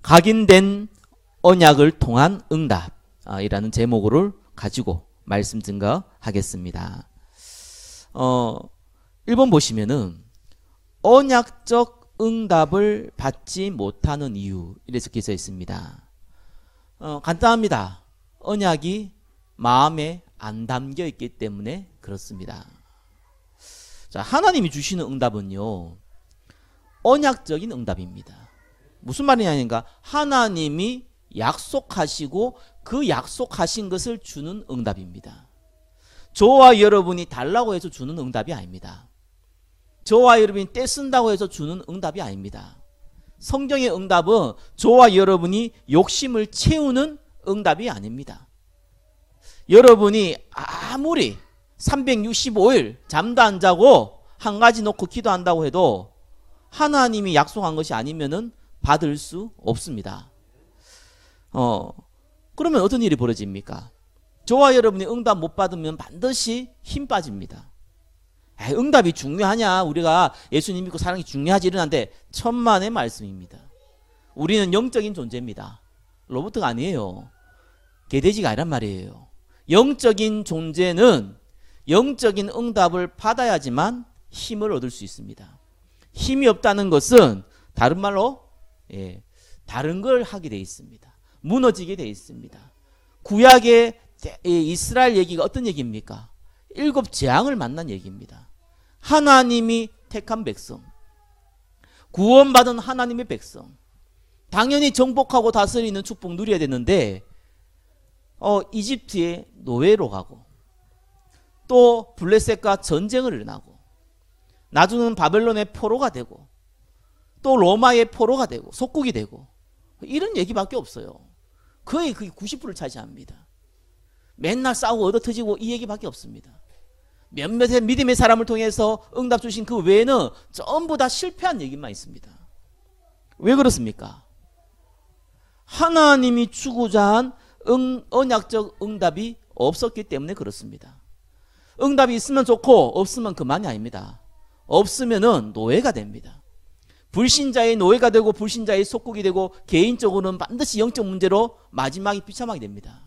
각인된 언약을 통한 응답이라는 제목을 가지고 말씀 증거하겠습니다. 1번 보시면은 언약적 응답을 받지 못하는 이유 이렇게 적혀져 있습니다. 간단합니다. 언약이 마음에 안 담겨 있기 때문에 그렇습니다. 자, 하나님이 주시는 응답은요, 언약적인 응답입니다. 무슨 말이냐니까 하나님이 약속하시고 그 약속하신 것을 주는 응답입니다. 저와 여러분이 달라고 해서 주는 응답이 아닙니다. 저와 여러분이 떼쓴다고 해서 주는 응답이 아닙니다. 성경의 응답은 저와 여러분이 욕심을 채우는 응답이 아닙니다. 여러분이 아무리 365일 잠도 안 자고 한 가지 놓고 기도한다고 해도 하나님이 약속한 것이 아니면은 받을 수 없습니다. 그러면 어떤 일이 벌어집니까? 저와 여러분이 응답 못 받으면 반드시 힘 빠집니다. 응답이 중요하냐? 우리가 예수님 믿고 사랑이 중요하지 이러는데 천만의 말씀입니다. 우리는 영적인 존재입니다. 로봇가 아니에요. 개돼지가 아니란 말이에요. 영적인 존재는 영적인 응답을 받아야지만 힘을 얻을 수 있습니다. 힘이 없다는 것은 다른 말로 다른 걸 하게 돼 있습니다. 무너지게 돼 있습니다. 구약의 이스라엘 얘기가 어떤 얘기입니까? 7 재앙을 만난 얘기입니다. 하나님이 택한 백성, 구원받은 하나님의 백성, 당연히 정복하고 다스리는 축복 누려야 되는데 이집트의 노예로 가고 또 블레셋과 전쟁을 일어나고 나중에는 바벨론의 포로가 되고 또 로마의 포로가 되고 속국이 되고 이런 얘기밖에 없어요. 거의 90%를 차지합니다. 맨날 싸우고 얻어터지고 이 얘기밖에 없습니다. 몇몇의 믿음의 사람을 통해서 응답 주신 그 외에는 전부 다 실패한 얘기만 있습니다. 왜 그렇습니까? 하나님이 주고자 한 언약적 응답이 없었기 때문에 그렇습니다. 응답이 있으면 좋고 없으면 그만이 아닙니다. 없으면은 노예가 됩니다. 불신자의 노예가 되고 불신자의 속국이 되고 개인적으로는 반드시 영적 문제로 마지막에 비참하게 됩니다.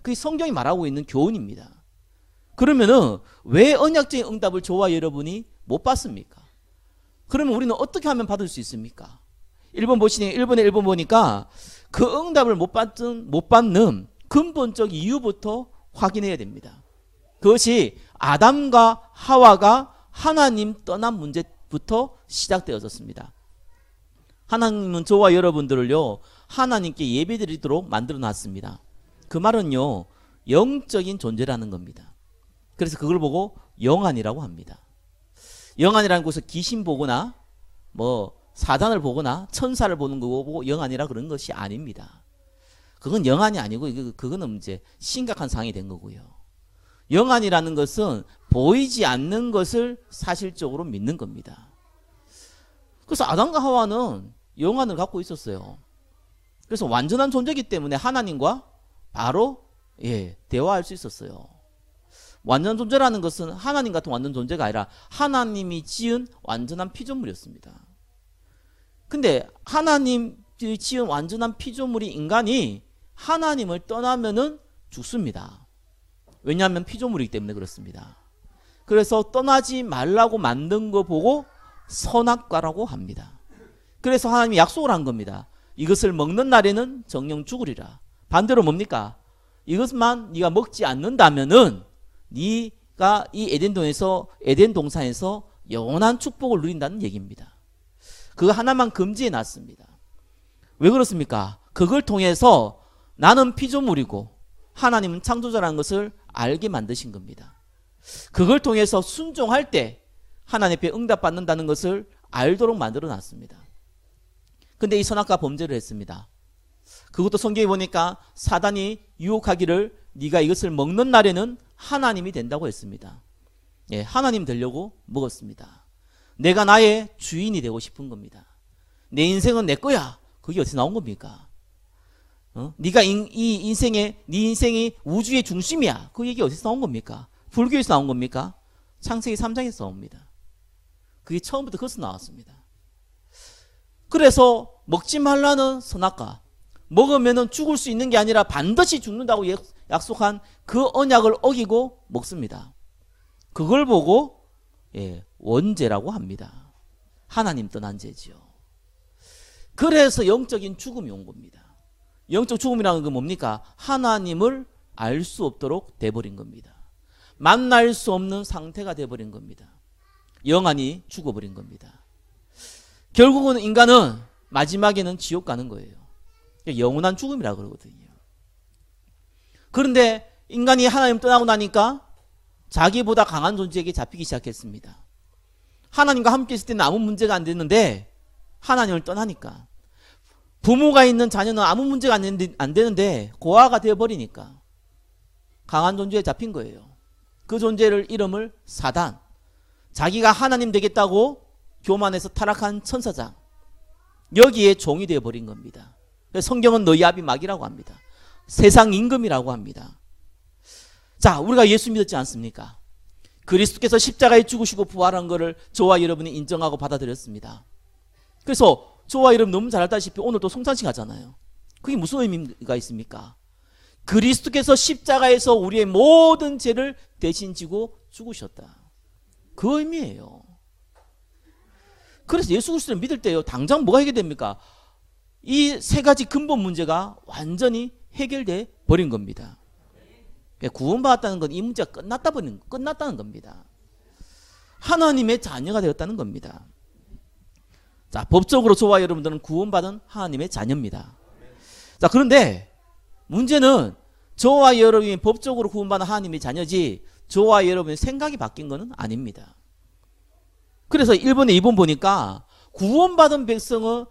그게 성경이 말하고 있는 교훈입니다. 그러면은 왜 언약적인 응답을 저와 여러분이 못 받습니까? 그러면 우리는 어떻게 하면 받을 수 있습니까? 1번 보시니 1번에 1번 보니까 그 응답을 못 받는 근본적 이유부터 확인해야 됩니다. 그것이 아담과 하와가 하나님 떠난 문제부터 시작되어졌습니다. 하나님은 저와 여러분들을요 하나님께 예배드리도록 만들어 놨습니다. 그 말은요 영적인 존재라는 겁니다. 그래서 그걸 보고 영안이라고 합니다. 영안이라는 것은 귀신 보거나 뭐 사단을 보거나 천사를 보는 거 보고 영안이라 그런 것이 아닙니다. 그건 영안이 아니고 그거는 이제 심각한 상황이 된 거고요. 영안이라는 것은 보이지 않는 것을 사실적으로 믿는 겁니다. 그래서 아담과 하와는 영안을 갖고 있었어요. 그래서 완전한 존재이기 때문에 하나님과 바로 대화할 수 있었어요. 완전한 존재라는 것은 하나님 같은 완전 존재가 아니라 하나님이 지은 완전한 피조물이었습니다. 근데 하나님이 지은 완전한 피조물이 인간이 하나님을 떠나면은 죽습니다. 왜냐하면 피조물이기 때문에 그렇습니다. 그래서 떠나지 말라고 만든 거 보고 선악과라고 합니다. 그래서 하나님이 약속을 한 겁니다. 이것을 먹는 날에는 정령 죽으리라. 반대로 뭡니까? 이것만 네가 먹지 않는다면은 네가 이 에덴 동산에서 영원한 축복을 누린다는 얘기입니다. 그거 하나만 금지해 놨습니다. 왜 그렇습니까? 그걸 통해서 나는 피조물이고 하나님은 창조자라는 것을 알게 만드신 겁니다. 그걸 통해서 순종할 때 하나님 앞에 응답받는다는 것을 알도록 만들어 놨습니다. 근데 이 선악과 범죄를 했습니다. 그것도 성경에 보니까 사단이 유혹하기를 네가 이것을 먹는 날에는 하나님이 된다고 했습니다. 하나님 되려고 먹었습니다. 내가 나의 주인이 되고 싶은 겁니다. 내 인생은 내 거야. 그게 어디서 나온 겁니까? 네가 네 인생이 우주의 중심이야. 그 얘기 어디서 나온 겁니까? 불교에서 나온 겁니까? 창세기 3장에서 나옵니다. 그게 처음부터 거기서 나왔습니다. 그래서 먹지 말라는 선악과, 먹으면 죽을 수 있는 게 아니라 반드시 죽는다고 약속한 그 언약을 어기고 먹습니다. 그걸 보고 원죄라고 합니다. 하나님 떠난 죄지요. 그래서 영적인 죽음이 온 겁니다. 영적 죽음이라는 건 뭡니까? 하나님을 알 수 없도록 돼버린 겁니다. 만날 수 없는 상태가 돼버린 겁니다. 영안이 죽어버린 겁니다. 결국은 인간은 마지막에는 지옥 가는 거예요. 영원한 죽음이라고 그러거든요. 그런데 인간이 하나님 떠나고 나니까 자기보다 강한 존재에게 잡히기 시작했습니다. 하나님과 함께 있을 때는 아무 문제가 안 됐는데 하나님을 떠나니까, 부모가 있는 자녀는 아무 문제가 안 되는데 고아가 되어버리니까 강한 존재에 잡힌 거예요. 그 존재를 이름을 사단, 자기가 하나님 되겠다고 교만해서 타락한 천사장, 여기에 종이 되어버린 겁니다. 성경은 너희 아비 마귀라고 합니다. 세상 임금이라고 합니다. 자, 우리가 예수 믿었지 않습니까? 그리스도께서 십자가에 죽으시고 부활한 것을 저와 여러분이 인정하고 받아들였습니다. 그래서 저와 여러분 너무 잘 알다시피 오늘 또 성찬식 하잖아요. 그게 무슨 의미가 있습니까? 그리스도께서 십자가에서 우리의 모든 죄를 대신 지고 죽으셨다. 그 의미예요. 그래서 예수 그리스도를 믿을 때요, 당장 뭐가 해결됩니까? 이 세 가지 근본 문제가 완전히 해결돼 버린 겁니다. 구원받았다는 건 이 문제가 끝났다는 겁니다. 하나님의 자녀가 되었다는 겁니다. 자, 법적으로 저와 여러분들은 구원받은 하나님의 자녀입니다. 자, 그런데 문제는 저와 여러분이 법적으로 구원받은 하나님의 자녀지 저와 여러분의 생각이 바뀐 것은 아닙니다. 그래서 1번에 2번 보니까 구원받은 백성은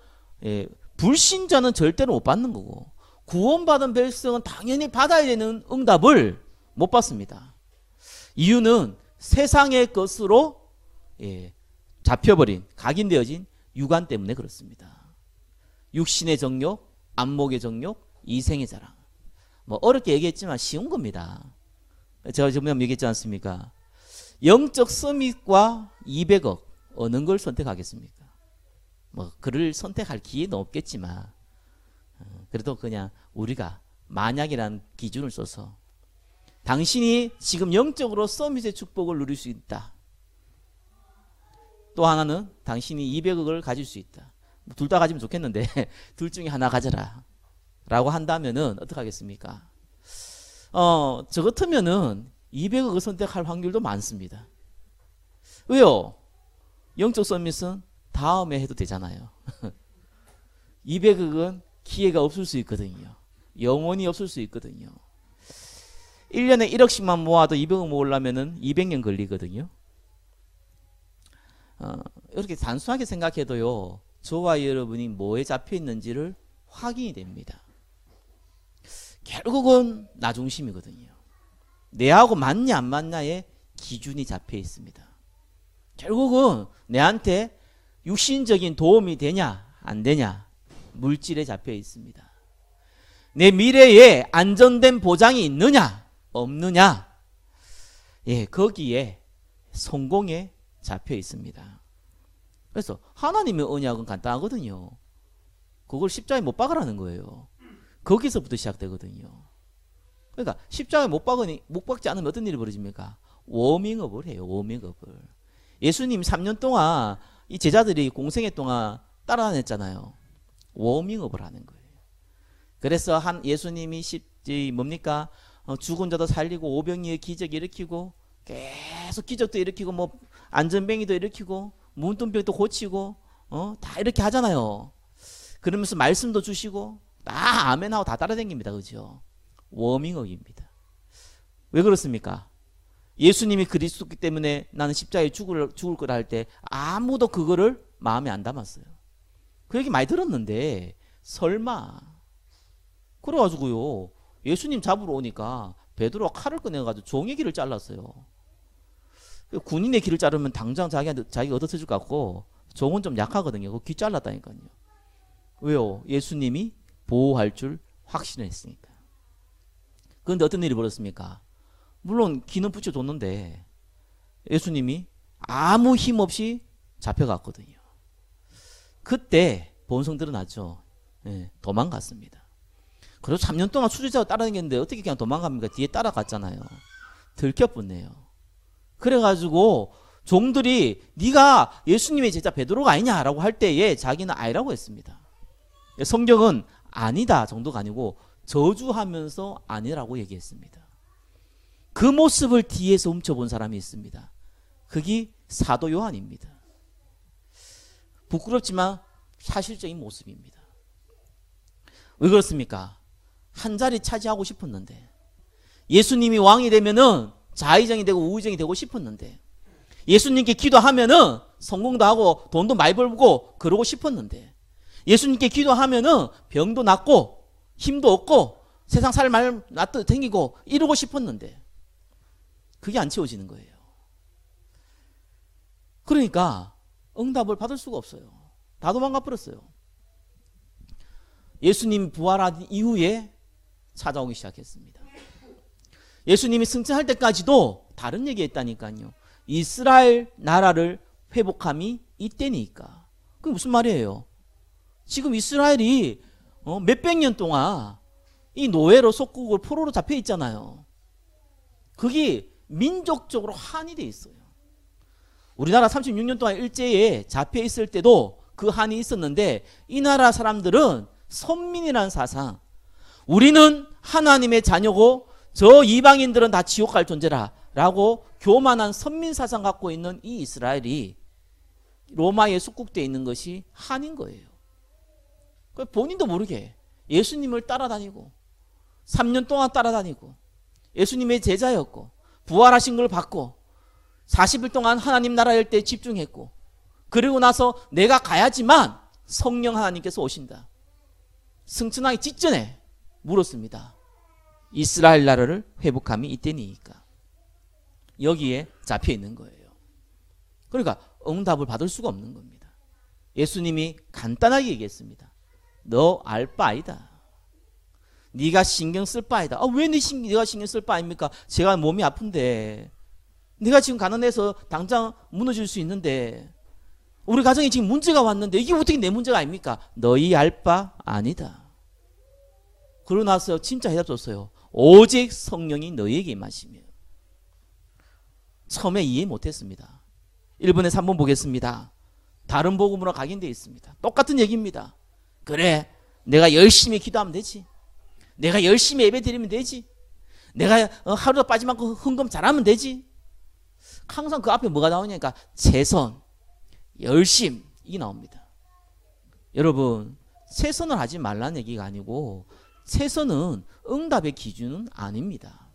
불신자는 절대로 못 받는 거고, 구원받은 백성은 당연히 받아야 되는 응답을 못 받습니다. 이유는 세상의 것으로 잡혀버린, 각인되어진 유관 때문에 그렇습니다. 육신의 정욕, 안목의 정욕, 이생의 자랑. 뭐 어렵게 얘기했지만 쉬운 겁니다. 제가 저번에 얘기했지 않습니까? 영적 서밋과 200억 어느 걸 선택하겠습니까? 뭐 그를 선택할 기회는 없겠지만 그래도 그냥 우리가 만약이라는 기준을 써서 당신이 지금 영적으로 서밋의 축복을 누릴 수 있다. 또 하나는 당신이 200억을 가질 수 있다. 둘 다 가지면 좋겠는데 둘 중에 하나 가져라 라고 한다면은 어떻게 하겠습니까? 저 같으면은 200억을 선택할 확률도 많습니다. 왜요? 영적 서밋은 다음에 해도 되잖아요. 200억은 기회가 없을 수 있거든요. 영원히 없을 수 있거든요. 1년에 1억씩만 모아도 200억 모으려면은 200년 걸리거든요. 이렇게 단순하게 생각해도요, 저와 여러분이 뭐에 잡혀 있는지를 확인이 됩니다. 결국은 나 중심이거든요. 내하고 맞냐 안 맞냐의 기준이 잡혀 있습니다. 결국은 내한테 육신적인 도움이 되냐 안 되냐 물질에 잡혀 있습니다. 내 미래에 안전된 보장이 있느냐 없느냐, 거기에 성공에 잡혀 있습니다. 그래서 하나님의 언약은 간단하거든요. 그걸 십자가에 못 박으라는 거예요. 거기서부터 시작되거든요. 그러니까 십자가에 못 박지 않으면 어떤 일이 벌어집니까? 워밍업을 해요. 워밍업을. 예수님 3년 동안 이 제자들이 공생애 동안 따라다녔잖아요. 워밍업을 하는 거예요. 그래서 예수님이 뭡니까? 죽은 자도 살리고 오병이의 기적 일으키고 계속 기적도 일으키고 뭐 안전뱅이도 일으키고 문둥병도 고치고 다 이렇게 하잖아요. 그러면서 말씀도 주시고 다 아멘하고 다 따라다닙니다. 그죠? 워밍업입니다. 왜 그렇습니까? 예수님이 그리스도기 때문에 나는 십자가에 죽을 거라 할 때 아무도 그거를 마음에 안 담았어요. 그 얘기 많이 들었는데 설마. 그래가지고요, 예수님 잡으러 오니까 베드로가 칼을 꺼내가지고 종의 귀를 잘랐어요. 군인의 귀를 자르면 당장 자기가 얻어서줄 것 같고 종은 좀 약하거든요. 그 귀 잘랐다니까요. 왜요? 예수님이 보호할 줄 확신했으니까. 그런데 어떤 일이 벌었습니까? 물론 귀는 붙여줬는데 예수님이 아무 힘 없이 잡혀갔거든요. 그때 본성 드러났죠. 예, 도망갔습니다. 그리고 3년 동안 수제자로 따라다녔는데 어떻게 그냥 도망갑니까? 뒤에 따라갔잖아요. 들켜붙네요. 그래가지고 종들이 네가 예수님의 제자 베드로가 아니냐라고 할 때에 자기는 아니라고 했습니다. 성경은 아니다 정도가 아니고 저주하면서 아니라고 얘기했습니다. 그 모습을 뒤에서 훔쳐본 사람이 있습니다. 그게 사도 요한입니다. 부끄럽지만 사실적인 모습입니다. 왜 그렇습니까? 한 자리 차지하고 싶었는데, 예수님이 왕이 되면은 좌의정이 되고 우의정이 되고 싶었는데, 예수님께 기도하면은 성공도 하고 돈도 많이 벌고 그러고 싶었는데, 예수님께 기도하면은 병도 낫고 힘도 없고 세상 살 말 놔둬 댕기고 이러고 싶었는데 그게 안 채워지는 거예요. 그러니까 응답을 받을 수가 없어요. 다 도망가 버렸어요. 예수님 부활한 이후에 찾아오기 시작했습니다. 예수님이 승천할 때까지도 다른 얘기했다니까요. 이스라엘 나라를 회복함이 이때니까. 그게 무슨 말이에요? 지금 이스라엘이 몇백 년 동안 이 노예로 속국을 포로로 잡혀 있잖아요. 그게 민족적으로 한이 돼 있어요. 우리나라 36년 동안 일제에 잡혀 있을 때도 그 한이 있었는데, 이 나라 사람들은 선민이라는 사상, 우리는 하나님의 자녀고 저 이방인들은 다 지옥 갈 존재라 라고 교만한 선민 사상 갖고 있는 이 이스라엘이 로마에 속국되어 있는 것이 한인 거예요. 본인도 모르게 예수님을 따라다니고 3년 동안 따라다니고 예수님의 제자였고 부활하신 걸 받고 40일 동안 하나님 나라 일 때 집중했고, 그리고 나서 내가 가야지만 성령 하나님께서 오신다. 승천하기 직전에 물었습니다. 이스라엘 나라를 회복함이 이때니까. 여기에 잡혀 있는 거예요. 그러니까 응답을 받을 수가 없는 겁니다. 예수님이 간단하게 얘기했습니다. 너 알 바 아니다. 네가 신경 쓸 바이다. 왜 네가 신경 쓸 바 아닙니까? 제가 몸이 아픈데, 네가 지금 가난해서 당장 무너질 수 있는데, 우리 가정에 지금 문제가 왔는데 이게 어떻게 내 문제가 아닙니까? 너희 알 바 아니다. 그러고 나서 진짜 해답 줬어요. 오직 성령이 너희에게 임하시며. 처음에 이해 못했습니다. 1번에 3번 보겠습니다. 다른 복음으로 각인되어 있습니다. 똑같은 얘기입니다. 그래, 내가 열심히 기도하면 되지. 내가 열심히 예배 드리면 되지. 내가 하루도 빠지지 않고 헌금 잘하면 되지. 항상 그 앞에 뭐가 나오냐니까 최선, 열심, 이게 나옵니다. 여러분, 최선을 하지 말라는 얘기가 아니고 최선은 응답의 기준은 아닙니다.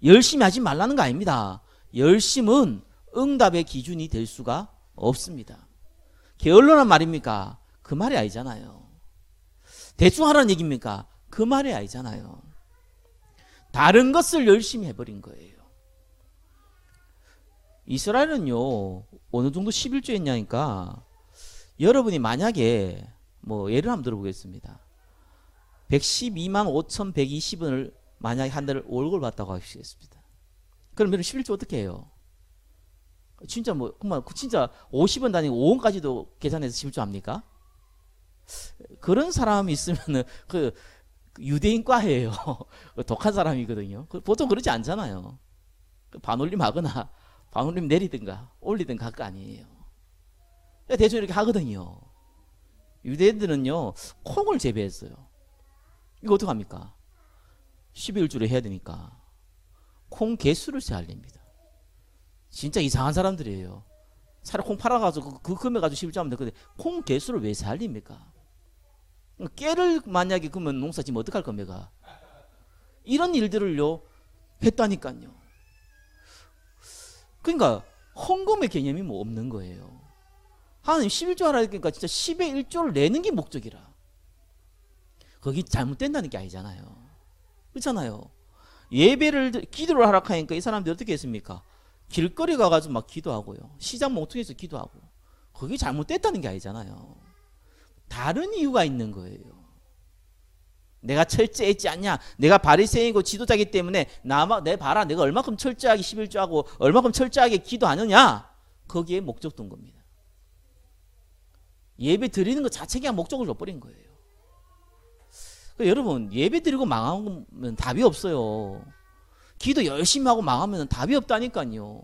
열심히 하지 말라는 거 아닙니다. 열심은 응답의 기준이 될 수가 없습니다. 게을러란 말입니까? 그 말이 아니잖아요. 대충 하라는 얘기입니까? 그 말이 아니잖아요. 다른 것을 열심히 해버린 거예요. 이스라엘은요, 어느 정도 11조 했냐니까, 여러분이 만약에 예를 한번 들어보겠습니다. 112만 5,120원을 만약에 한 달을 월급을 받다고 하시겠습니다. 그럼 여러분 11조 어떻게 해요? 진짜 진짜 50원 다니고 5원까지도 계산해서 11조 합니까? 그런 사람이 있으면은 그 유대인과예요. 독한 사람이거든요. 보통 그러지 않잖아요. 반올림 하거나 반올림 내리든가 올리든가 할 거 아니에요. 대충 이렇게 하거든요. 유대인들은요, 콩을 재배했어요. 이거 어떡합니까? 11주를 해야 되니까 콩 개수를 세알립니다. 진짜 이상한 사람들이에요. 차라리 콩 팔아가지고 그 금액 가지고 11주 하면 되는데 콩 개수를 왜 세알립니까? 깨를 만약에 그러면 농사 지면 어떡할 겁니까? 이런 일들을요 했다니까요. 그러니까 헌금의 개념이 없는 거예요. 하나님 11조 하라 그러니까 진짜 10의 1조를 내는 게 목적이라. 거기 잘못된다는 게 아니잖아요. 그렇잖아요. 예배를 기도를 하라 하니까 이 사람들이 어떻게 했습니까? 길거리 가가지고 막 기도하고요. 시장 몽퉁에서 기도하고. 그게 잘못됐다는 게 아니잖아요. 다른 이유가 있는 거예요. 내가 철저했지 않냐? 내가 바리새인이고 지도자이기 때문에 내 봐라. 내가 얼마큼 철저하게 11조하고 얼마큼 철저하게 기도하느냐? 거기에 목적 둔 겁니다. 예배 드리는 것 자체가 목적을 줘버린 거예요. 그러니까 여러분, 예배 드리고 망하면 답이 없어요. 기도 열심히 하고 망하면 답이 없다니까요.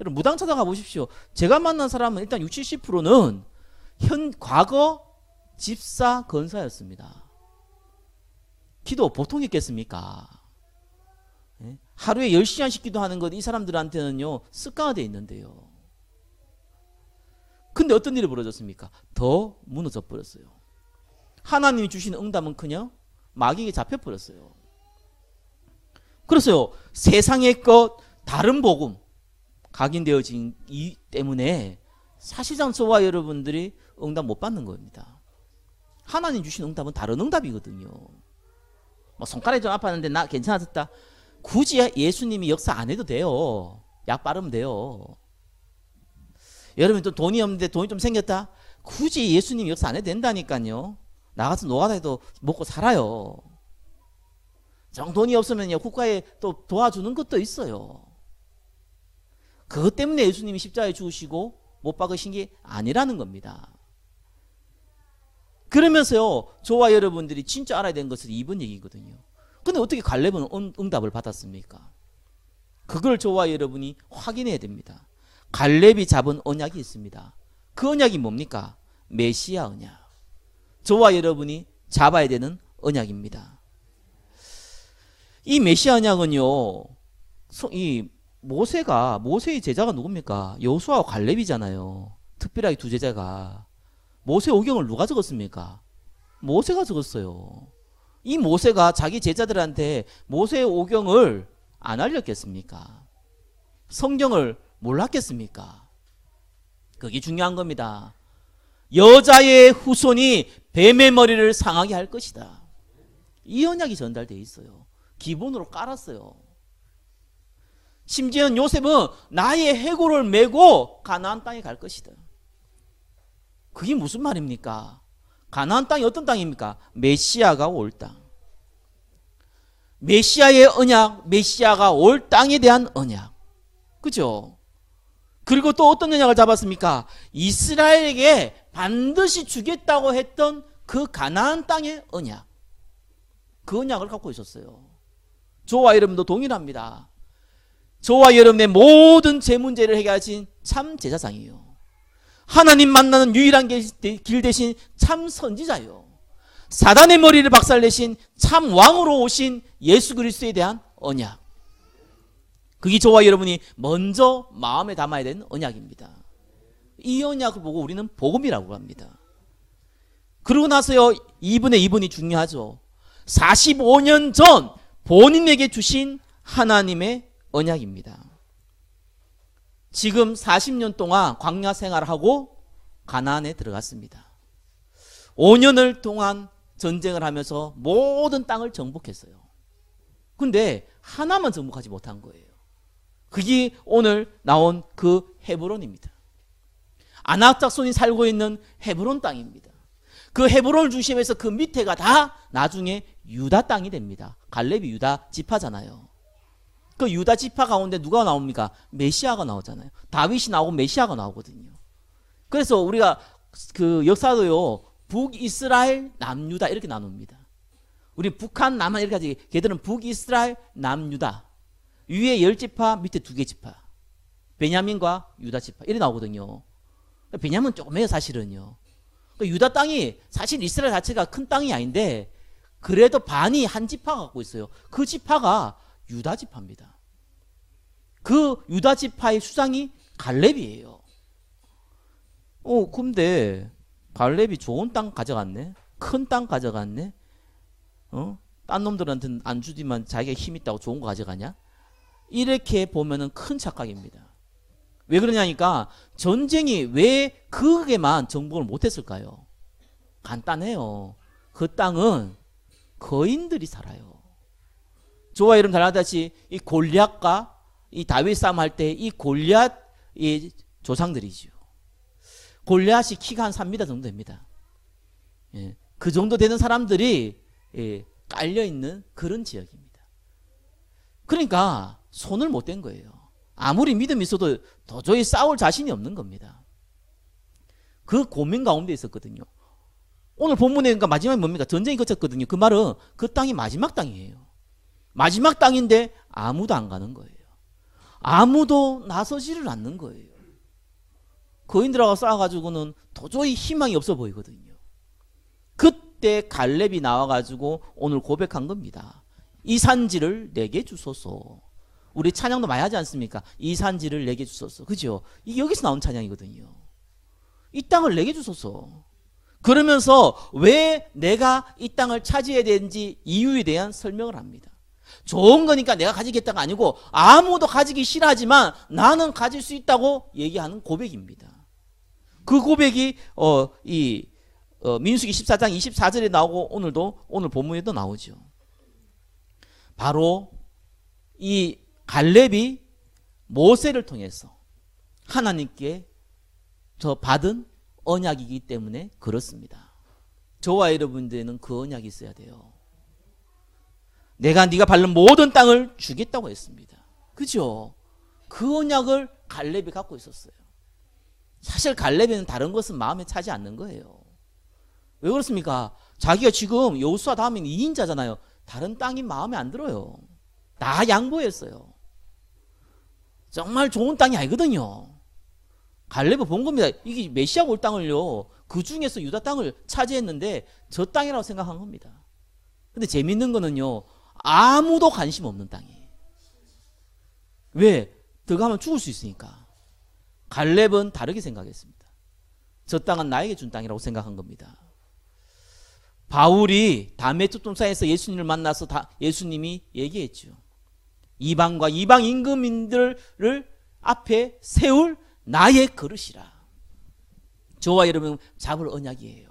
여러분, 무당 찾아가 보십시오. 제가 만난 사람은 일단 60, 70%는 과거 집사 건사였습니다. 기도 보통 있겠습니까? 하루에 10시간씩 기도하는 것, 이 사람들한테는요 습관화되어 있는데요. 근데 어떤 일이 벌어졌습니까? 더 무너져 버렸어요. 하나님이 주신 응답은커녕 마귀에게 잡혀버렸어요. 그래서요, 세상의 것, 다른 복음 각인되어진 이 때문에 사실상 저와 여러분들이 응답 못 받는 겁니다. 하나님 주신 응답은 다른 응답이거든요. 뭐 손가락이 좀 아팠는데 나 괜찮아졌다. 굳이 예수님이 역사 안 해도 돼요. 약 바르면 돼요. 여러분, 또 돈이 없는데 돈이 좀 생겼다. 굳이 예수님이 역사 안 해도 된다니까요. 나가서 노가다해도 먹고 살아요. 정 돈이 없으면요 국가에 또 도와주는 것도 있어요. 그것 때문에 예수님이 십자가에 죽으시고 못 박으신 게 아니라는 겁니다. 그러면서요, 저와 여러분들이 진짜 알아야 되는 것은 이번 얘기거든요. 근데 어떻게 갈렙은 응답을 받았습니까? 그걸 저와 여러분이 확인해야 됩니다. 갈렙이 잡은 언약이 있습니다. 그 언약이 뭡니까? 메시아 언약. 저와 여러분이 잡아야 되는 언약입니다. 이 메시아 언약은요, 이 모세의 제자가 누굽니까? 여호수아와 갈렙이잖아요. 특별하게 두 제자가. 모세 오경을 누가 적었습니까? 모세가 적었어요. 이 모세가 자기 제자들한테 모세의 오경을 안 알렸겠습니까? 성경을 몰랐겠습니까? 그게 중요한 겁니다. 여자의 후손이 뱀의 머리를 상하게 할 것이다. 이 언약이 전달되어 있어요. 기본으로 깔았어요. 심지어 요셉은 나의 해골을 메고 가나안 땅에 갈 것이다. 그게 무슨 말입니까? 가나안 땅이 어떤 땅입니까? 메시아가 올 땅. 메시아의 언약, 메시아가 올 땅에 대한 언약. 그죠? 그리고 또 어떤 언약을 잡았습니까? 이스라엘에게 반드시 주겠다고 했던 그 가나안 땅의 언약. 그 언약을 갖고 있었어요. 저와 여러분도 동일합니다. 저와 여러분의 모든 제 문제를 해결하신 참 제사장이에요. 하나님 만나는 유일한 길 대신 참 선지자요. 사단의 머리를 박살내신 참 왕으로 오신 예수 그리스도에 대한 언약. 그게 저와 여러분이 먼저 마음에 담아야 되는 언약입니다. 이 언약을 보고 우리는 복음이라고 합니다. 그러고 나서요, 2분의 2분이 중요하죠. 45년 전 본인에게 주신 하나님의 언약입니다. 지금 40년 동안 광야 생활하고 가나안에 들어갔습니다. 5년을 동안 전쟁을 하면서 모든 땅을 정복했어요. 근데 하나만 정복하지 못한 거예요. 그게 오늘 나온 그 헤브론입니다. 아낙 작손이 살고 있는 헤브론 땅입니다. 그 헤브론을 중심해서 그 밑에가 다 나중에 유다 땅이 됩니다. 갈렙이 유다 지파잖아요. 그 유다 지파 가운데 누가 나옵니까? 메시아가 나오잖아요. 다윗이 나오고 메시아가 나오거든요. 그래서 우리가 그 역사도요, 북이스라엘, 남유다 이렇게 나눕니다. 우리 북한, 남한 이렇게 하지. 걔들은 북이스라엘, 남유다. 위에 10지파, 밑에 2개 지파. 베냐민과 유다 지파 이렇게 나오거든요. 베냐민은 조금해요, 사실은요. 유다 땅이 사실 이스라엘 자체가 큰 땅이 아닌데 그래도 반이 한 지파가 갖고 있어요. 그 지파가 유다 지파입니다. 그 유다 지파의 수장이 갈렙이에요. 근데 갈렙이 좋은 땅 가져갔네. 큰 땅 가져갔네. 딴 놈들한테는 안 주지만 자기가 힘 있다고 좋은 거 가져가냐? 이렇게 보면은 큰 착각입니다. 왜 그러냐니까 전쟁이 왜 그에게만 정복을 못했을까요? 간단해요. 그 땅은 거인들이 살아요. 저와 여러분 잘 아다시피 이 골리앗과 이 다윗 싸움 할 때 이 골리앗의 조상들이죠. 골리앗이 키가 한 3m 정도 됩니다. 예, 그 정도 되는 사람들이 깔려있는 그런 지역입니다. 그러니까 손을 못 댄 거예요. 아무리 믿음이 있어도 도저히 싸울 자신이 없는 겁니다. 그 고민 가운데 있었거든요. 오늘 본문에 그러니까 마지막이 뭡니까? 전쟁이 거쳤거든요. 그 말은 그 땅이 마지막 땅이에요. 마지막 땅인데 아무도 안 가는 거예요. 아무도 나서지를 않는 거예요. 거인들하고 싸워가지고는 도저히 희망이 없어 보이거든요. 그때 갈렙이 나와가지고 오늘 고백한 겁니다. 이 산지를 내게 주소서. 우리 찬양도 많이 하지 않습니까? 이 산지를 내게 주소서. 그죠? 이게 여기서 나온 찬양이거든요. 이 땅을 내게 주소서. 그러면서 왜 내가 이 땅을 차지해야 되는지 이유에 대한 설명을 합니다. 좋은 거니까 내가 가지겠다가 아니고 아무도 가지기 싫어하지만 나는 가질 수 있다고 얘기하는 고백입니다. 그 고백이 민수기 14장 24절에 나오고 오늘 본문에도 나오죠. 바로 이 갈렙이 모세를 통해서 하나님께 받은 언약이기 때문에 그렇습니다. 저와 여러분들에는 그 언약이 있어야 돼요. 내가 네가 밟는 모든 땅을 주겠다고 했습니다. 그죠? 그 언약을 갈렙이 갖고 있었어요. 사실 갈렙에는 다른 것은 마음에 차지 않는 거예요. 왜 그렇습니까? 자기가 지금 여호수아 다음엔 2인자잖아요. 다른 땅이 마음에 안 들어요. 다 양보했어요. 정말 좋은 땅이 아니거든요. 갈렙은 본 겁니다. 이게 메시아가 올 땅을요, 그 중에서 유다 땅을 차지했는데 저 땅이라고 생각한 겁니다. 근데 재밌는 거는요, 아무도 관심 없는 땅이에요. 왜? 들어가면 죽을 수 있으니까. 갈렙은 다르게 생각했습니다. 저 땅은 나에게 준 땅이라고 생각한 겁니다. 바울이 다메섹동산에서 예수님을 만나서 예수님이 얘기했죠. 이방과 이방 임금인들을 앞에 세울 나의 그릇이라. 저와 여러분 잡을 언약이에요.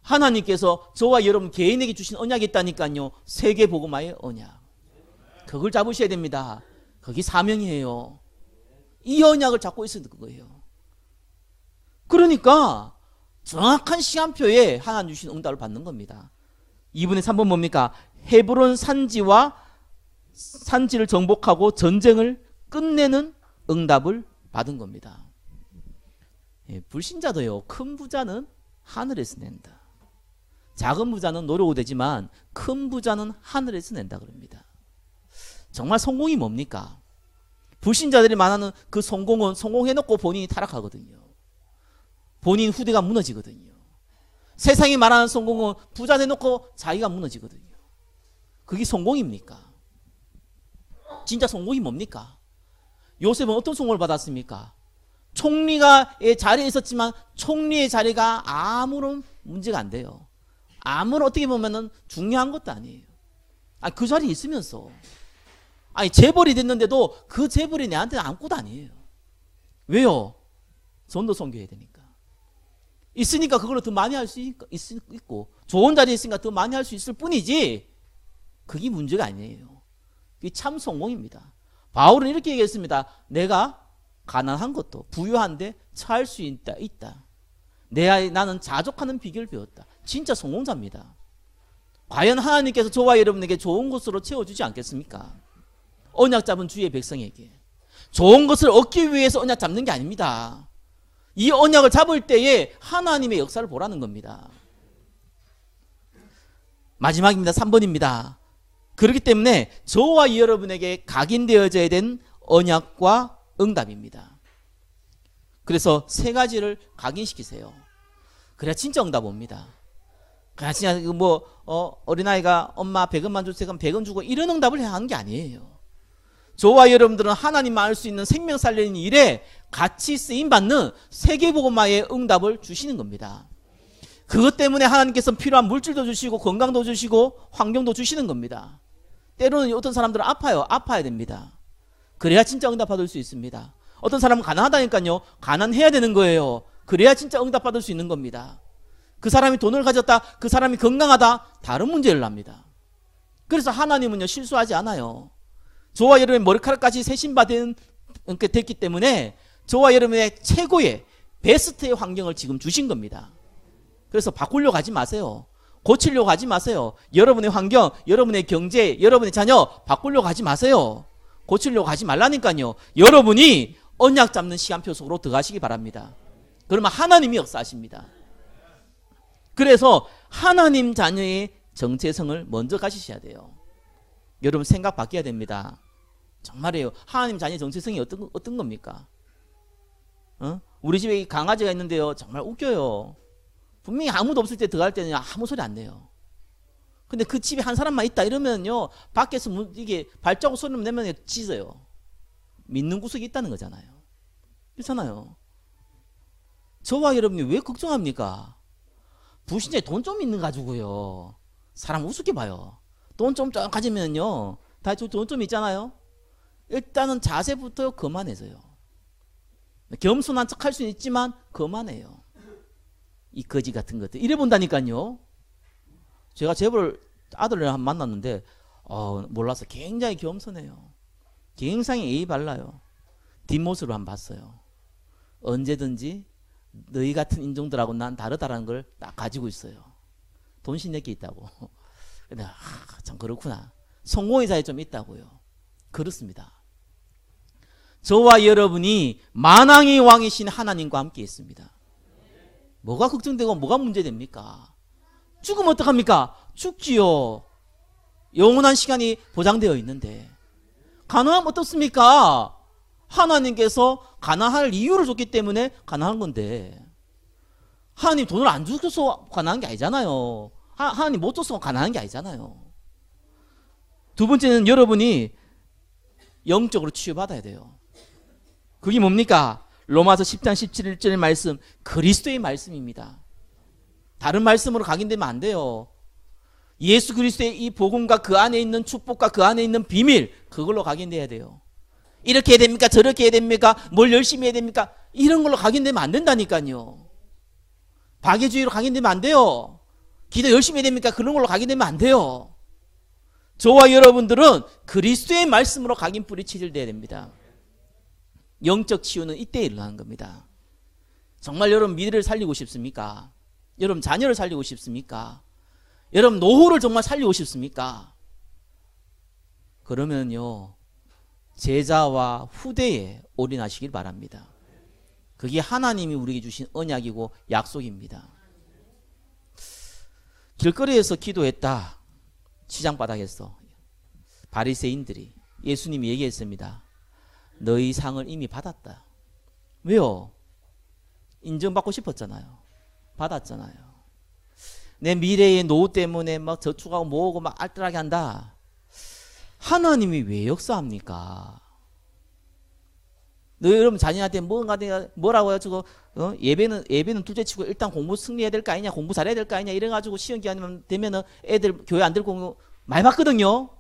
하나님께서 저와 여러분 개인에게 주신 언약이 있다니까요. 세계복음화의 언약. 그걸 잡으셔야 됩니다. 그게 사명이에요. 이 언약을 잡고 있어야 되는 거예요. 그러니까 정확한 시간표에 하나님 주신 응답을 받는 겁니다. 2분의 3번 뭡니까? 헤브론 산지를 정복하고 전쟁을 끝내는 응답을 받은 겁니다. 불신자도요, 큰 부자는 하늘에서 낸다. 작은 부자는 노려도 되지만 큰 부자는 하늘에서 낸다 그럽니다. 정말 성공이 뭡니까? 불신자들이 말하는 그 성공은 성공해놓고 본인이 타락하거든요. 본인 후대가 무너지거든요. 세상이 말하는 성공은 부자 내놓고 자기가 무너지거든요. 그게 성공입니까? 진짜 성공이 뭡니까? 요셉은 어떤 성공을 받았습니까? 총리의 자리에 있었지만 총리의 자리가 아무런 문제가 안 돼요. 아무런 어떻게 보면은 중요한 것도 아니에요. 그 자리에 있으면서 재벌이 됐는데도 그 재벌이 내한테 아무것도 아니에요. 왜요? 전도 선교해야 되니까. 있으니까 그걸로 더 많이 할 수 있고 좋은 자리에 있으니까 더 많이 할 수 있을 뿐이지 그게 문제가 아니에요. 그게 참 성공입니다. 바울은 이렇게 얘기했습니다. 내가 가난한 것도 부유한데 처할 수 있다. 나는 자족하는 비결을 배웠다. 진짜 성공자입니다. 과연 하나님께서 저와 여러분에게 좋은 것으로 채워주지 않겠습니까? 언약 잡은 주의 백성에게 좋은 것을 얻기 위해서 언약 잡는 게 아닙니다. 이 언약을 잡을 때에 하나님의 역사를 보라는 겁니다. 마지막입니다. 3번입니다. 그렇기 때문에 저와 여러분에게 각인되어져야 된 언약과 응답입니다. 그래서 세 가지를 각인시키세요. 그래야 진짜 응답 옵니다. 그냥 진짜 어린아이가 엄마 100원만 주세요. 그럼 100원 주고 이런 응답을 해야 하는 게 아니에요. 저와 여러분들은 하나님만 알 수 있는 생명 살리는 일에 같이 쓰임받는 세계복음화의 응답을 주시는 겁니다. 그것 때문에 하나님께서 필요한 물질도 주시고 건강도 주시고 환경도 주시는 겁니다. 때로는 어떤 사람들은 아파야 됩니다. 그래야 진짜 응답 받을 수 있습니다. 어떤 사람은 가난하다니까요. 가난해야 되는 거예요. 그래야 진짜 응답 받을 수 있는 겁니다. 그 사람이 돈을 가졌다, 그 사람이 건강하다, 다른 문제를 납니다. 그래서 하나님은요, 실수하지 않아요. 저와 여러분의 머리카락까지 됐기 때문에 저와 여러분의 최고의 베스트의 환경을 지금 주신 겁니다. 그래서 바꾸려고 하지 마세요. 고치려고 하지 마세요. 여러분의 환경, 여러분의 경제, 여러분의 자녀 바꾸려고 하지 마세요. 고치려고 하지 말라니까요. 여러분이 언약 잡는 시간표 속으로 들어가시기 바랍니다. 그러면 하나님이 역사하십니다. 그래서 하나님 자녀의 정체성을 먼저 가지셔야 돼요. 여러분 생각 바뀌어야 됩니다. 정말이에요. 하나님 자녀의 정체성이 어떤 겁니까? 우리 집에 강아지가 있는데요. 정말 웃겨요. 분명히 아무도 없을 때 들어갈 때는 아무 소리 안 내요. 근데 그 집에 한 사람만 있다 이러면요. 밖에서 이게 발자국 소리만 내면 짖어요. 믿는 구석이 있다는 거잖아요. 그렇잖아요. 저와 여러분이 왜 걱정합니까? 부신자에 돈 좀 있는 가지고요. 사람 우습게 봐요. 돈 좀 가지면요. 다 돈 좀 있잖아요. 일단은 자세부터 거만해져요. 겸손한 척 할 수는 있지만 거만해요. 이 거지 같은 것들. 이래 본다니까요. 제가 재벌 아들을 한 만났는데 몰라서 굉장히 겸손해요. 굉장히 예의 발라요. 뒷모습을 한번 봤어요. 언제든지 너희 같은 인종들하고 난 다르다라는 걸 딱 가지고 있어요. 돈신 내게 있다고. 근데 참 그렇구나. 성공의 사에 좀 있다고요. 그렇습니다. 저와 여러분이 만왕의 왕이신 하나님과 함께 있습니다. 뭐가 걱정되고 뭐가 문제됩니까? 죽으면 어떡합니까? 죽지요. 영원한 시간이 보장되어 있는데. 가난하면 어떻습니까? 하나님께서 가난할 이유를 줬기 때문에 가난한 건데, 하나님 돈을 안 주셔서 가난한 게 아니잖아요. 하나님 못 줘서 가난한 게 아니잖아요. 두 번째는 여러분이 영적으로 치유받아야 돼요. 그게 뭡니까? 로마서 10장 17절 말씀, 그리스도의 말씀입니다. 다른 말씀으로 각인되면 안 돼요. 예수 그리스도의 이 복음과 그 안에 있는 축복과 그 안에 있는 비밀, 그걸로 각인돼야 돼요. 이렇게 해야 됩니까? 저렇게 해야 됩니까? 뭘 열심히 해야 됩니까? 이런 걸로 각인되면 안 된다니까요. 박애주의로 각인되면 안 돼요. 기도 열심히 해야 됩니까? 그런 걸로 각인되면 안 돼요. 저와 여러분들은 그리스도의 말씀으로 각인뿔이 치질돼야 됩니다. 영적 치유는 이때 일어나는 겁니다. 정말 여러분 미래를 살리고 싶습니까? 여러분 자녀를 살리고 싶습니까? 여러분 노후를 정말 살리고 싶습니까? 그러면요, 제자와 후대에 올인하시길 바랍니다. 그게 하나님이 우리에게 주신 언약이고 약속입니다. 길거리에서 기도했다. 시장 바닥에서 바리새인들이 예수님이 얘기했습니다. 너희 상을 이미 받았다. 왜요? 인정받고 싶었잖아요. 받았잖아요. 내 미래의 노후 때문에 막 저축하고 모으고 막 알뜰하게 한다. 하나님이 왜 역사합니까? 너 여러분 자녀한테 뭐라고 해가지고 예배는 둘째치고 일단 공부 승리해야 될 거 아니냐, 공부 잘해야 될 거 아니냐 이래가지고 시험 기간 되면은 애들 교회 안 들고 많이 받거든요.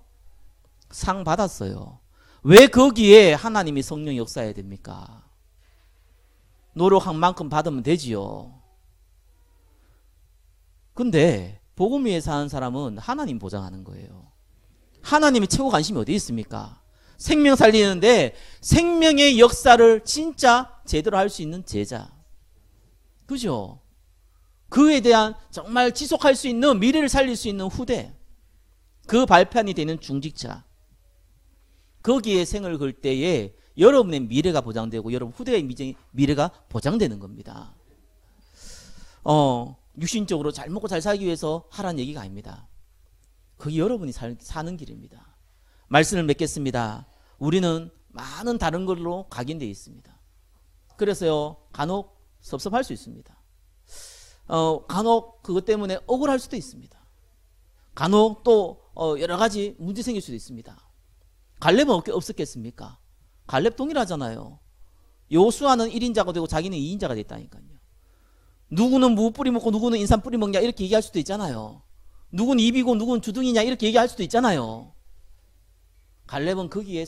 상 받았어요. 왜 거기에 하나님이 성령 역사해야 됩니까? 노력한 만큼 받으면 되지요. 근데 복음 위에 사는 사람은 하나님 보장하는 거예요. 하나님이 최고 관심이 어디 있습니까? 생명 살리는데 생명의 역사를 진짜 제대로 할 수 있는 제자. 그죠? 그에 대한 정말 지속할 수 있는, 미래를 살릴 수 있는 후대. 그 발판이 되는 중직자. 거기에 생을 걸 때에 여러분의 미래가 보장되고 여러분 후대의 미래가 보장되는 겁니다. 육신적으로 잘 먹고 잘 살기 위해서 하라는 얘기가 아닙니다. 그게 여러분이 사는 길입니다. 말씀을 맺겠습니다. 우리는 많은 다른 걸로 각인되어 있습니다. 그래서요, 간혹 섭섭할 수 있습니다. 간혹 그것 때문에 억울할 수도 있습니다. 간혹 또 여러 가지 문제 생길 수도 있습니다. 갈렙은 없었겠습니까? 갈렙 동일하잖아요. 요수아는 1인자가 되고 자기는 2인자가 됐다니까요. 누구는 무 뿌리 먹고 누구는 인삼 뿌리 먹냐 이렇게 얘기할 수도 있잖아요. 누구는 입이고 누구는 주둥이냐 이렇게 얘기할 수도 있잖아요. 갈렙은 거기에